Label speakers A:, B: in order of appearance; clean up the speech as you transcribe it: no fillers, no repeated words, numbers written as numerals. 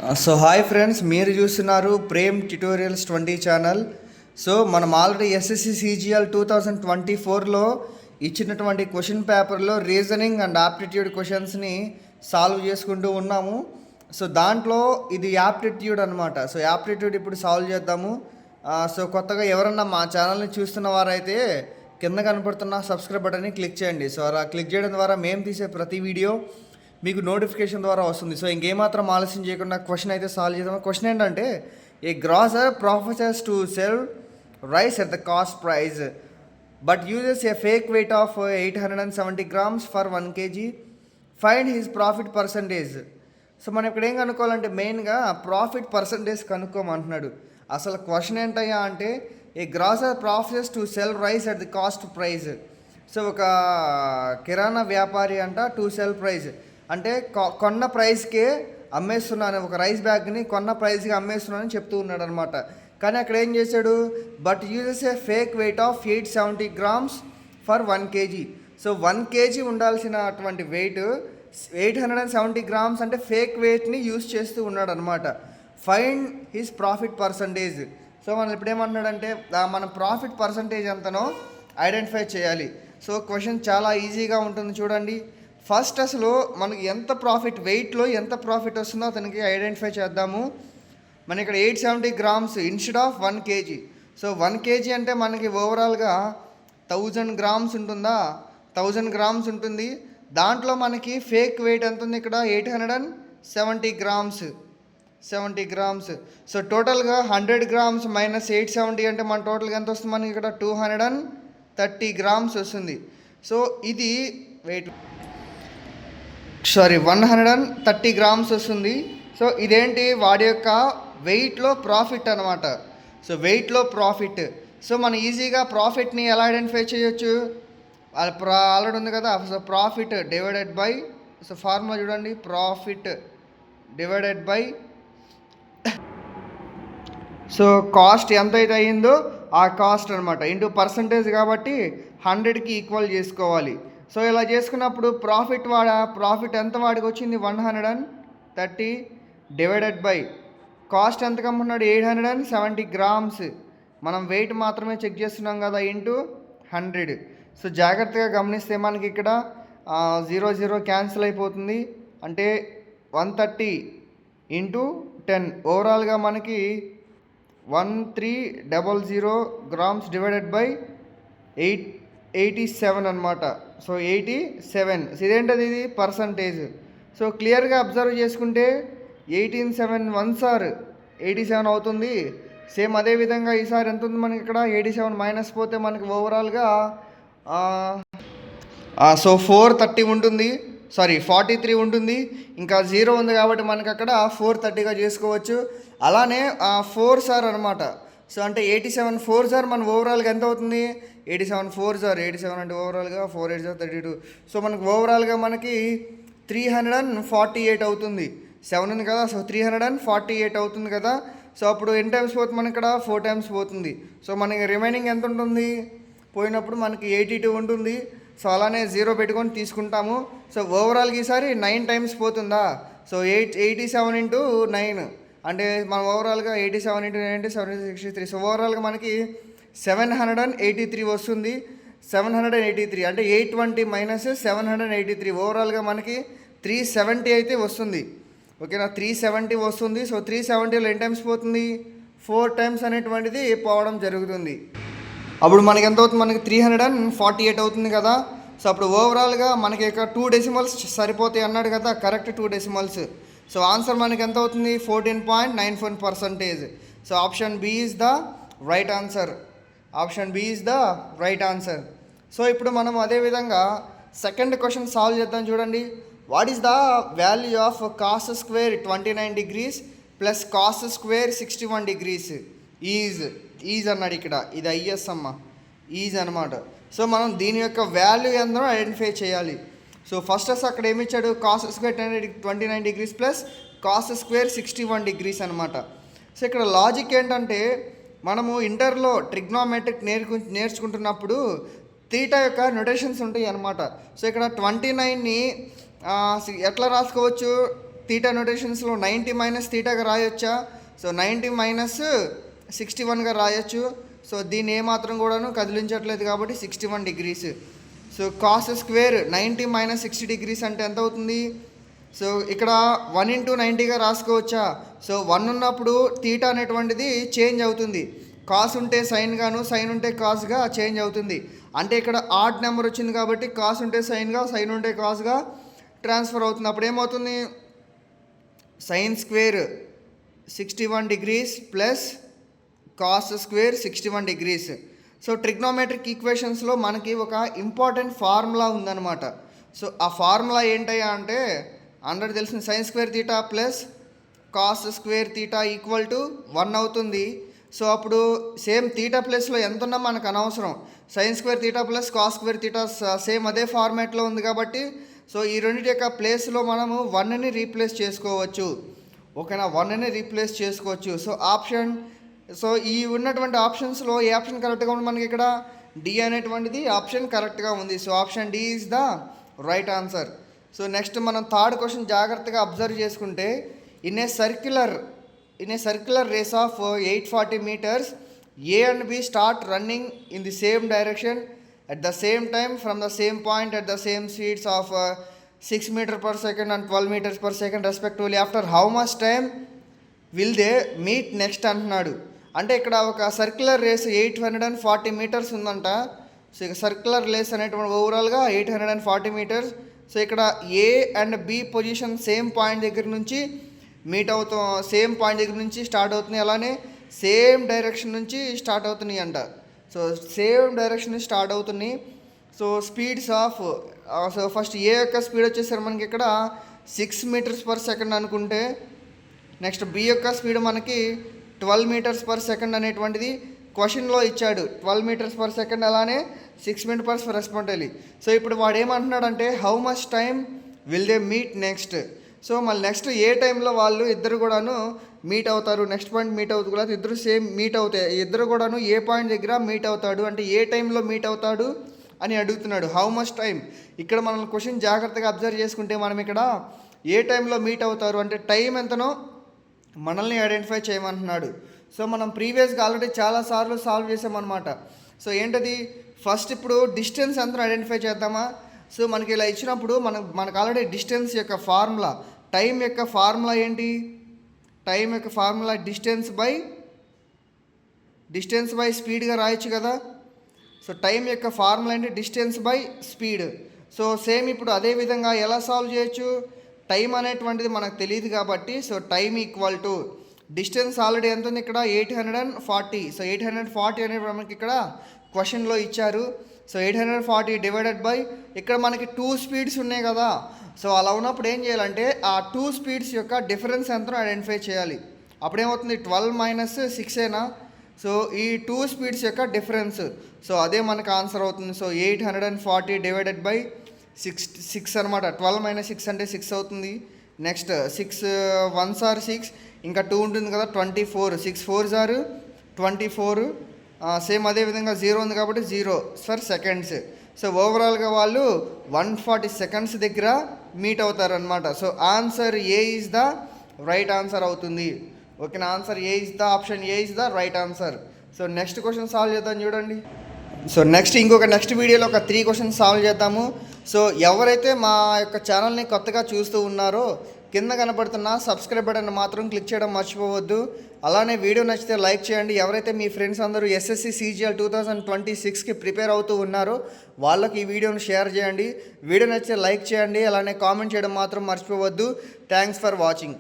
A: So hi friends, మీరు చూస్తున్నారు Prem tutorials 20 channel. So మనం ఆల్రెడీ ఎస్ఎస్సి సిజిఎల్ 2024లో ఇచ్చినటువంటి క్వశ్చన్ పేపర్లో రీజనింగ్ అండ్ ఆప్టిట్యూడ్ క్వశ్చన్స్ని సాల్వ్ చేసుకుంటూ ఉన్నాము. సో దాంట్లో ఇది యాప్టిట్యూడ్ అనమాట. సో యాప్టిట్యూడ్ ఇప్పుడు సాల్వ్ చేద్దాము. సో కొత్తగా ఎవరన్నా మా ఛానల్ని చూస్తున్న వారైతే కింద కనపడుతున్న సబ్స్క్రైబ్ బటన్ని క్లిక్ చేయండి. సో అలా క్లిక్ చేయడం ద్వారా మేము తీసే ప్రతి వీడియో మీకు నోటిఫికేషన్ ద్వారా వస్తుంది. సో ఇంకేమాత్రం ఆలస్యం చేయకుండా క్వశ్చన్ అయితే సాల్వ్ చేద్దాం. క్వశ్చన్ ఏంటంటే, a grocer professes to sell rice at the cost price but uses a fake weight of 870 grams for 1 kg. Find his profit percentage. So మనం ఇక్కడ ఏం కనుక్కోవాలంటే మెయిన్గా ప్రాఫిట్ పర్సంటేజ్ కనుక్కోమంటున్నాడు. అసలు క్వశ్చన్ ఏంటయ్యా అంటే, a grocer professes to sell rice at the cost price. So ఒక కిరాణా వ్యాపారి అంట టు సెల్ ప్రైజ్ అంటే కొన్న ప్రైస్కే అమ్మేస్తున్నాను, ఒక రైస్ బ్యాగ్ని కొన్న ప్రైస్కి అమ్మేస్తున్నానని చెప్తూ ఉన్నాడు అనమాట. కానీ అక్కడ ఏం చేశాడు, but uses a fake weight of 870 grams for 1 kg. So 1 kg ఉండాల్సినటువంటి వెయిట్ 870 grams అంటే ఫేక్ వెయిట్ని యూజ్ చేస్తూ ఉన్నాడు అనమాట. Find his profit percentage. So మనం ఇప్పుడు ఏమంటున్నాడంటే మన ప్రాఫిట్ పర్సంటేజ్ ఎంతనో ఐడెంటిఫై చేయాలి. సో క్వశ్చన్ చాలా ఈజీగా ఉంటుంది చూడండి. ఫస్ట్ అసలు మనకి ఎంత ప్రాఫిట్, వెయిట్లో ఎంత ప్రాఫిట్ వస్తుందో అతనికి ఐడెంటిఫై చేద్దాము. మన ఇక్కడ 870 grams instead of 1 kg. So 1 kg అంటే మనకి ఓవరాల్గా 1000 grams ఉంటుందా, 1000 grams ఉంటుంది. దాంట్లో మనకి ఫేక్ వెయిట్ ఎంత ఉంది ఇక్కడ, 870 grams. 70 grams. సో టోటల్గా 100 grams మైనస్ 870 అంటే మన టోటల్గా ఎంత వస్తుంది, మనకి ఇక్కడ 230 grams వస్తుంది. సో ఇది వెయిట్ 130 grams వస్తుంది. సో ఇదేంటి, వాడి యొక్క వెయిట్లో ప్రాఫిట్ అనమాట. సో వెయిట్లో ప్రాఫిట్. సో మనం ఈజీగా ప్రాఫిట్ని ఎలా ఐడెంటిఫై చేయొచ్చు, ఆల్రెడీ ఉంది కదా. So profit divided by, so formula చూడండి, profit divided by so cost ఎంతైతే అయ్యిందో ఆ కాస్ట్ అనమాట ఇంటూ పర్సంటేజ్ కాబట్టి 100కి ఈక్వల్ చేసుకోవాలి. సో ఇలా చేసుకున్నప్పుడు ప్రాఫిట్ ఎంత వాడికి వచ్చింది, 130 డివైడెడ్ బై కాస్ట్ ఎంత కమ్మున్నాడు, 870 grams. మనం వెయిట్ మాత్రమే చెక్ చేస్తున్నాం కదా, ఇంటూ 100. సో జాగ్రత్తగా గమనిస్తే మనకి ఇక్కడ 0 క్యాన్సిల్ అయిపోతుంది. అంటే 130 ఇంటూ 10 ఓవరాల్గా మనకి 1300 grams డివైడెడ్ బై 87 అనమాట. సో 87. ఇదేంటది, ఇది పర్సంటేజ్. సో క్లియర్గా అబ్జర్వ్ చేసుకుంటే 187 1s are 87 అవుతుంది. సేమ్ అదేవిధంగా ఈసారి ఎంత ఉంది మనకి ఇక్కడ, 87 మైనస్ పోతే మనకి ఓవరాల్గా సో 430 ఉంటుంది, 43 ఉంటుంది. ఇంకా 0 ఉంది కాబట్టి మనకి అక్కడ 430గా చేసుకోవచ్చు. అలానే 4s are అనమాట. సో అంటే 87 4s are మన ఓవరాల్గా ఎంత అవుతుంది, 87 4s are 87 అంటే ఓవరాల్గా 4 8s are 32. సో మనకు ఓవరాల్గా మనకి 348 అవుతుంది. 7 ఉంది కదా, సో 348 అవుతుంది కదా. సో అప్పుడు ఎన్ని టైమ్స్ పోతుంది మనకి ఇక్కడ, 4 times పోతుంది. సో మనకి రిమైనింగ్ ఎంత ఉంటుంది, పోయినప్పుడు మనకి 82 ఉంటుంది. సో అలానే 0 పెట్టుకొని తీసుకుంటాము. సో ఓవరాల్గా ఈసారి 9 times పోతుందా. సో 87 ఇంటూ 9 అంటే మనం ఓవరాల్గా 87 ఇంటూ 9 అంటే 763. సో ఓవరాల్గా మనకి 783 వస్తుంది. 783 అంటే 820 మైనస్ 783 ఓవరాల్గా మనకి 370 అయితే వస్తుంది. ఓకేనా, 370 వస్తుంది. సో 370లో ఎన్ని టైమ్స్ పోతుంది, 4 times అనేటువంటిది పోవడం జరుగుతుంది. అప్పుడు మనకి ఎంత అవుతుంది, మనకి 348 అవుతుంది కదా. సో అప్పుడు ఓవరాల్గా మనకి ఇక 2 decimals సరిపోతాయి అన్నాడు కదా, కరెక్ట్ 2 decimals. సో ఆన్సర్ మనకి ఎంత అవుతుంది, 14.91%. So option B is the right answer. Option B is the right answer. So ఇప్పుడు మనం అదేవిధంగా సెకండ్ క్వశ్చన్ సాల్వ్ చేద్దాం చూడండి. What is the value of cos square 29 degrees plus cos square 61 degrees is అన్నాడు ఇక్కడ. ఇది ఐఎస్ అమ్మ, is అనమాట. సో మనం దీని యొక్క వాల్యూ ఎంతో ఐడెంటిఫై చేయాలి. సో ఫస్ట్ అక్కడ ఏమి ఇచ్చాడు, cos square 29 degrees plus cos square 61 degrees అనమాట. సో ఇక్కడ లాజిక్ ఏంటంటే, మనము ఇంటర్లో ట్రిగ్నోమెట్రిక్ నేర్చుకుంటున్నప్పుడు థీటా యొక్క నొటేషన్స్ ఉంటాయి అన్నమాట. సో ఇక్కడ 29ని ఎట్లా రాసుకోవచ్చు, తీటా నోటేషన్స్లో 90 మైనస్ తీటాగా రాయొచ్చా? సో 90 మైనస్ 61గా రాయొచ్చు. సో దీన్ని ఏమాత్రం కూడాను కదిలించట్లేదు కాబట్టి 61 degrees. So cos square 90 minus 60 degrees అంటే ఎంత అవుతుంది? సో ఇక్కడ 1 ఇంటూ 90గా రాసుకోవచ్చా? సో 1 ఉన్నప్పుడు తీటా అనేటువంటిది చేంజ్ అవుతుంది. కాస్ ఉంటే సైన్ గాను, సైన్ ఉంటే కాస్గా చేంజ్ అవుతుంది. అంటే ఇక్కడ ఆడ్ నెంబర్ వచ్చింది కాబట్టి కాస్ ఉంటే సైన్గా, సైన్ ఉంటే కాస్గా ట్రాన్స్ఫర్ అవుతుంది. అప్పుడు ఏమవుతుంది? Sine square 61 degrees plus cos square 61 degrees. So trigonometric ఈక్వేషన్స్లో మనకి ఒక ఇంపార్టెంట్ ఫార్ములా ఉందన్నమాట. సో ఆ ఫార్ములా ఏంటయ్యా అంటే అందరికి తెలిసిన sine square theta plus cos square theta equal to 1 అవుతుంది. సో అప్పుడు సేమ్ తీటా ప్లస్లో ఎంత ఉన్నా మనకు అనవసరం. Sign square theta plus cos square theta same అదే ఫార్మాట్లో ఉంది కాబట్టి సో ఈ రెండింటి యొక్క ప్లేస్లో మనము 1ని రీప్లేస్ చేసుకోవచ్చు. ఓకేనా, 1ని రీప్లేస్ చేసుకోవచ్చు. సో ఆప్షన్, సో ఈ ఉన్నటువంటి ఆప్షన్స్లో ఏ ఆప్షన్ కరెక్ట్గా ఉంది? మనకి ఇక్కడ డి అనేటువంటిది ఆప్షన్ కరెక్ట్గా ఉంది. So option D is the right answer. So next మనం థర్డ్ క్వశ్చన్ జాగ్రత్తగా అబ్జర్వ్ చేసుకుంటే in a circular race of 840 meters, A and B start running in the same direction at the same time from the same point at the same speeds of 6 meters per second and 12 meters per second respectively. After how much time will they meet next అంటున్నాడు. అంటే ఇక్కడ ఒక circular race 840 meters ఉందంట. So ఇక circular race అనేటువంటి ఓవరాల్గా 840 meters. So ఇక్కడ A and B position same point దగ్గర నుంచి మీట్ అవుతాం, సేమ్ పాయింట్ దగ్గర నుంచి స్టార్ట్ అవుతున్నాయి, అలానే సేమ్ డైరెక్షన్ నుంచి స్టార్ట్ అవుతున్నాయి అంట. సో సేమ్ డైరెక్షన్ నుంచి స్టార్ట్ అవుతున్నాయి. So speeds of, so first A యొక్క స్పీడ్ వచ్చేసరికి మనకి ఇక్కడ 6 meters per second అనుకుంటే, నెక్స్ట్ బి యొక్క స్పీడ్ మనకి 12 meters per second అనేటువంటిది క్వశ్చన్లో ఇచ్చాడు. 12 meters per second అలానే 6 meters per respectively. సో ఇప్పుడు వాడు ఏమంటున్నాడంటే how much time will they meet next. So మళ్ళీ నెక్స్ట్ ఏ టైంలో వాళ్ళు ఇద్దరు కూడాను మీట్ అవుతారు, నెక్స్ట్ పాయింట్ మీట్ అవుతుంది కూడా ఇద్దరు సేమ్ మీట్ అవుతాయి, ఇద్దరు కూడాను ఏ పాయింట్ దగ్గర మీట్ అవుతాడు అంటే ఏ టైంలో మీట్ అవుతాడు అని అడుగుతున్నాడు. హౌ మచ్ టైం, ఇక్కడ మనం క్వశ్చన్ జాగ్రత్తగా అబ్జర్వ్ చేసుకుంటే మనం ఇక్కడ ఏ టైంలో మీట్ అవుతారు అంటే టైం ఎంతనో మనల్ని ఐడెంటిఫై చేయమంటున్నాడు. సో మనం ప్రీవియస్గా ఆల్రెడీ చాలాసార్లు సాల్వ్ చేసామన్నమాట. సో ఏంటది, ఫస్ట్ ఇప్పుడు డిస్టెన్స్ ఎంతనో ఐడెంటిఫై చేద్దామా. సో మనకి ఇలా ఇచ్చినప్పుడు మనకు ఆల్రెడీ డిస్టెన్స్ యొక్క ఫార్ములా, టైం యొక్క ఫార్ములా ఏంటి? టైం యొక్క ఫార్ములా డిస్టెన్స్ బై స్పీడ్గా రాయొచ్చు కదా. సో టైం యొక్క ఫార్ములా ఏంటి? Distance by speed. So same ఇప్పుడు అదే విధంగా ఎలా సాల్వ్ చేయొచ్చు? టైం అనేటువంటిది మనకు తెలియదు కాబట్టి so time equal to distance already ఎంత ఉంది ఇక్కడ 840. సో 840 అనేది మనకి ఇక్కడ క్వశ్చన్లో ఇచ్చారు. సో 840 డివైడెడ్ బై ఇక్కడ మనకి 2 స్పీడ్స్ ఉన్నాయి కదా. సో అలా ఉన్నప్పుడు ఏం చేయాలంటే ఆ 2 స్పీడ్స్ యొక్క డిఫరెన్స్ ఎంతనో ఐడెంటిఫై చేయాలి. అప్పుడేమవుతుంది 12 మైనస్ 6ఏనా. సో ఈ 2 స్పీడ్స్ యొక్క డిఫరెన్స్, సో అదే మనకు ఆన్సర్ అవుతుంది. సో 840 డివైడెడ్ బై 6 అనమాట. 12 మైనస్ 6 అంటే 6 అవుతుంది. నెక్స్ట్ 6 1s are 6, ఇంకా 2 ఉంటుంది కదా 24, 6 4s are 24. సేమ్ అదేవిధంగా 0 ఉంది కాబట్టి 0 ఫర్ సెకండ్స్. సో ఓవరాల్గా వాళ్ళు 140 seconds దగ్గర మీట్ అవుతారనమాట. So answer A is the right answer అవుతుంది. ఓకేనా, answer A is the option A is the right answer. So next question solve చేద్దాం చూడండి. సో నెక్స్ట్ వీడియోలో ఒక 3 questions సాల్వ్ చేద్దాము. సో ఎవరైతే మా యొక్క ఛానల్ని కొత్తగా చూస్తూ ఉన్నారో కింద కనబడుతున్న సబ్స్క్రైబ్ బటన్ మాత్రం క్లిక్ చేయడం మర్చిపోవద్దు. అలానే వీడియో నచ్చితే లైక్ చేయండి. ఎవరైతే మీ ఫ్రెండ్స్ అందరూ ఎస్ఎస్సి CGL 2026కి ప్రిపేర్ అవుతూ ఉన్నారో వాళ్ళకి ఈ వీడియోని షేర్ చేయండి. వీడియో నచ్చితే లైక్ చేయండి, అలానే కామెంట్ చేయడం మాత్రం మర్చిపోవద్దు. Thanks for watching.